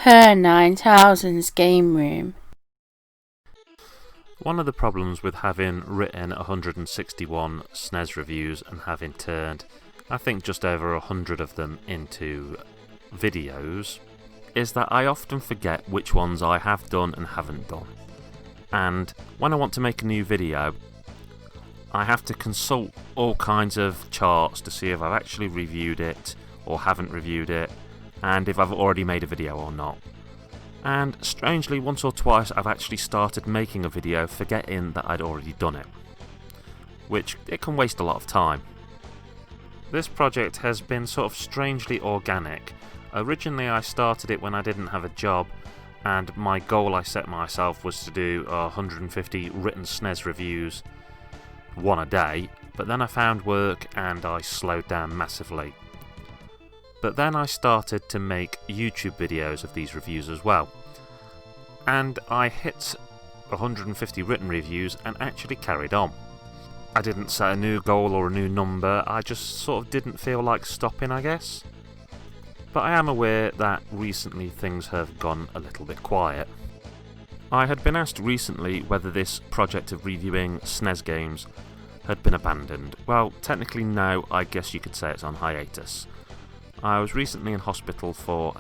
Her 9000's Game Room. One of the problems with having written 161 SNES reviews and having turned, I think, just over 100 of them into videos is that I often forget which ones I have done and haven't done. And when I want to make a new video, I have to consult all kinds of charts to see if I've actually reviewed it or haven't reviewed it, and if I've already made a video or not. And strangely, once or twice I've actually started making a video forgetting that I'd already done it, which it can waste a lot of time. This project has been sort of strangely organic. Originally I started it when I didn't have a job, and my goal I set myself was to do 150 written SNES reviews, one a day, but then I found work and I slowed down massively. But then I started to make YouTube videos of these reviews as well, and I hit 150 written reviews and actually carried on. I didn't set a new goal or a new number, I just sort of didn't feel like stopping, I guess. But I am aware that recently things have gone a little bit quiet. I had been asked recently whether this project of reviewing SNES games had been abandoned. Well, technically no, I guess you could say it's on hiatus. I was recently in hospital for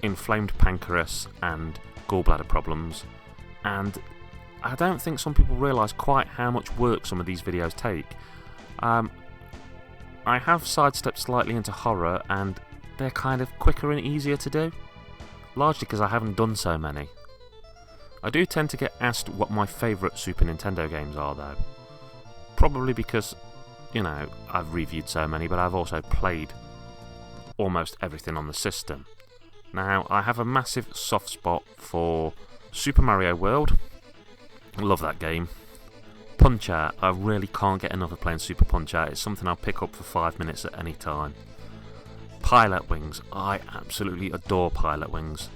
inflamed pancreas and gallbladder problems, and I don't think some people realise quite how much work some of these videos take. I have sidestepped slightly into horror, and they're kind of quicker and easier to do, largely because I haven't done so many. I do tend to get asked what my favourite Super Nintendo games are though. Probably because, you know, I've reviewed so many, but I've also played almost everything on the system. Now, I have a massive soft spot for Super Mario World. I love that game. Punch-Out! I really can't get enough of playing Super Punch-Out! It's something I'll pick up for 5 minutes at any time. Pilotwings! I absolutely adore Pilotwings.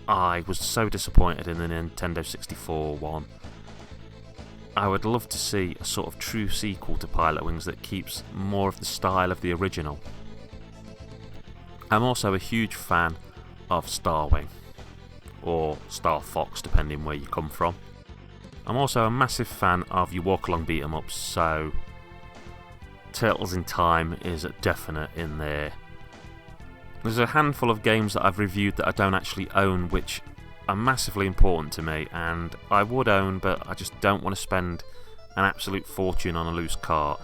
I was so disappointed in the Nintendo 64 one. I would love to see a sort of true sequel to Pilotwings that keeps more of the style of the original. I'm also a huge fan of Starwing, or Star Fox depending where you come from. I'm also a massive fan of your walk-along beat-em-ups, so Turtles in Time is a definite in there. There's a handful of games that I've reviewed that I don't actually own, which are massively important to me, and I would own, but I just don't want to spend an absolute fortune on a loose cart.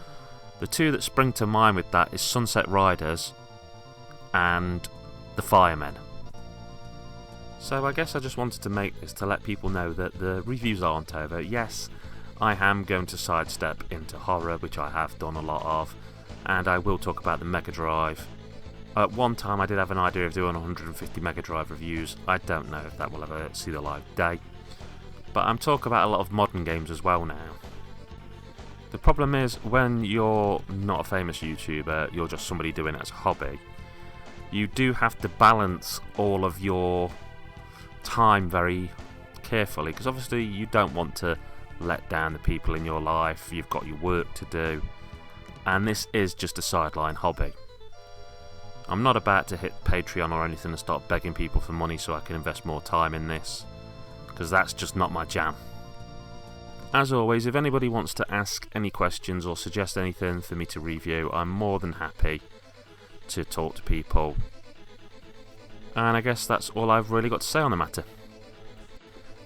The two that spring to mind with that is Sunset Riders and The Firemen. So I guess I just wanted to make this to let people know that the reviews aren't over. Yes, I am going to sidestep into horror, which I have done a lot of, and I will talk about the Mega Drive. At one time I did have an idea of doing 150 Mega Drive reviews. I don't know if that will ever see the light of day. But I'm talking about a lot of modern games as well now. The problem is, when you're not a famous YouTuber, you're just somebody doing it as a hobby, you do have to balance all of your time very carefully, because obviously you don't want to let down the people in your life, you've got your work to do, and this is just a sideline hobby. I'm not about to hit Patreon or anything and start begging people for money so I can invest more time in this, because that's just not my jam. As always, if anybody wants to ask any questions or suggest anything for me to review, I'm more than happy to talk to people. And I guess that's all I've really got to say on the matter.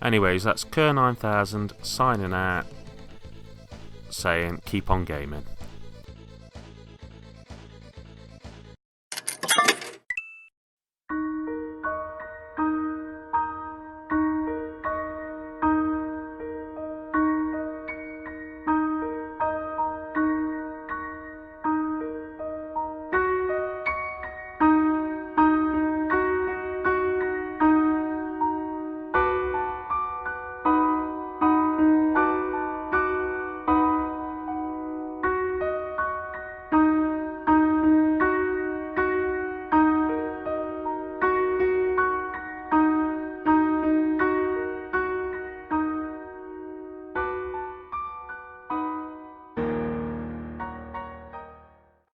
Anyways, that's Kerr9000 signing out, saying keep on gaming.